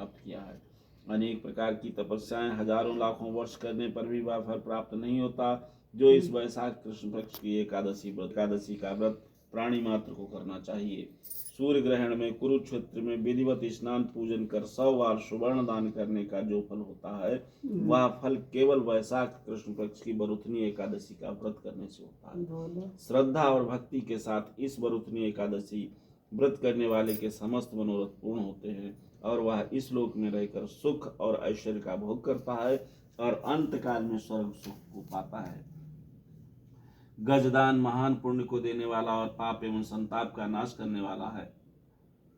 प्राप्त किया है। अनेक प्रकार की तपस्याएं हजारों लाखों वर्ष करने पर भी वह फल प्राप्त नहीं होता जो इस वैशाख कृष्ण पक्ष की एकादशी का व्रत प्राणी मात्र को करना चाहिए। सूर्य ग्रहण में कुरुक्षेत्र में विधिवत स्नान पूजन कर 100 बार सुवर्ण दान करने का जो फल होता है वह फल केवल वैशाख कृष्ण पक्ष की बरुथनी एकादशी का व्रत करने से होता है। श्रद्धा और भक्ति के साथ इस बरुथनी एकादशी व्रत करने वाले के समस्त मनोरथ पूर्ण होते हैं और वह इस लोक में रहकर सुख और ऐश्वर्य का भोग करता है और अंत काल में स्वर्ग सुख को पाता है। गजदान महान पुण्य को देने वाला और पाप एवं संताप का नाश करने वाला है।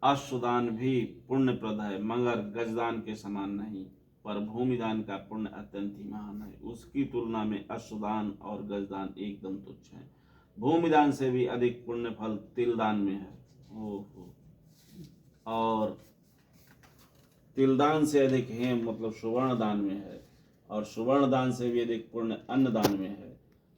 अश्वदान भी पुण्यप्रद है मगर गजदान के समान नहीं, पर भूमिदान का पुण्य अत्यंत ही महान है। उसकी तुलना में अश्वदान और गजदान एकदम तुच्छ है। भूमिदान से भी अधिक पुण्य फल तिलदान में है। और तिलदान से अधिक हेम मतलब सुवर्ण दान में है और सुवर्ण दान से भी अधिक पुण्य अन्नदान में है।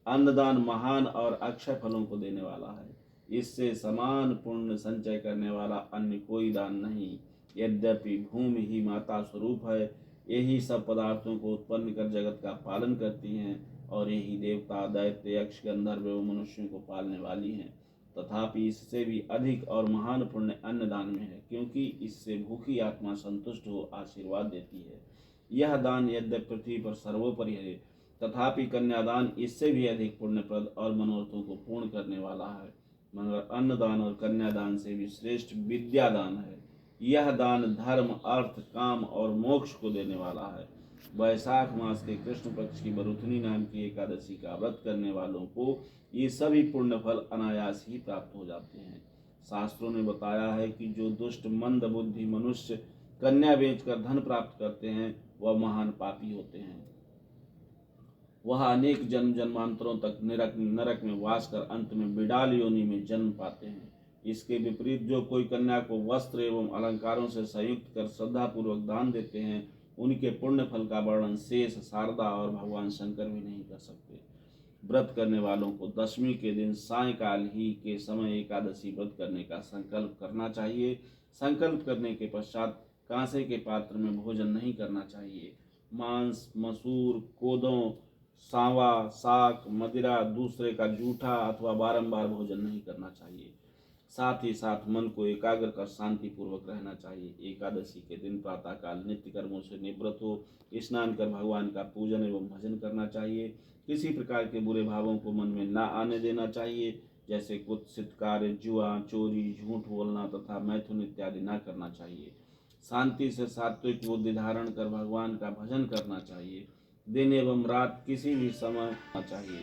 अन्नदान महान और अक्षय फलों को देने वाला है। इससे समान पुण्य संचय करने वाला अन्य कोई दान नहीं। यद्यपि भूमि ही माता स्वरूप है, यही सब पदार्थों को उत्पन्न कर जगत का पालन करती हैं और यही देवता दैत्य यक्ष गंधर्व एवं मनुष्यों को पालने वाली हैं। तथापि इससे भी अधिक और महान पुण्य अन्नदान में है, क्योंकि इससे भूखी आत्मा संतुष्ट हो आशीर्वाद देती है। यह दान यद्यपि पृथ्वी पर सर्वोपरि है, तथापि कन्यादान इससे भी अधिक पुण्यप्रद और मनोरथों को पूर्ण करने वाला है। मगर अन्नदान और कन्यादान से भी श्रेष्ठ विद्यादान है। यह दान धर्म अर्थ काम और मोक्ष को देने वाला है। वैशाख मास के कृष्ण पक्ष की बरुथनी नाम की एकादशी का व्रत करने वालों को ये सभी पुण्य फल अनायास ही प्राप्त हो जाते हैं। शास्त्रों ने बताया है कि जो दुष्ट मंद बुद्धि मनुष्य कन्या बेचकर धन प्राप्त करते हैं वह महान पापी होते हैं। वह अनेक जन्म जन्मांतरों तक नरक में वास कर अंत में बिडाल योनि में जन्म पाते हैं। इसके विपरीत जो कोई कन्या को वस्त्र एवं अलंकारों से संयुक्त कर श्रद्धा पूर्वक दान देते हैं उनके पुण्य फल का वर्णन शेष शारदा और भगवान शंकर भी नहीं कर सकते। व्रत करने वालों को दशमी के दिन सायंकाल ही के समय एकादशी व्रत करने का संकल्प करना चाहिए। संकल्प करने के पश्चात कांसे के पात्र में भोजन नहीं करना चाहिए। मांस मसूर कोदों सांवा साग मदिरा दूसरे का जूठा अथवा बारंबार भोजन नहीं करना चाहिए। साथ ही साथ मन को एकाग्र कर शांति पूर्वक रहना चाहिए। एकादशी के दिन प्रातःकाल नित्य कर्मों से निवृत्त हो स्नान कर भगवान का पूजन एवं भजन करना चाहिए। किसी प्रकार के बुरे भावों को मन में न आने देना चाहिए, जैसे कुत्सित कार्य जुआ चोरी झूठ बोलना तथा मैथुन इत्यादि न करना चाहिए। शांति से सात्विक बुद्धि धारण कर भगवान का भजन करना चाहिए। दिन एवं रात किसी भी समय चाहिए।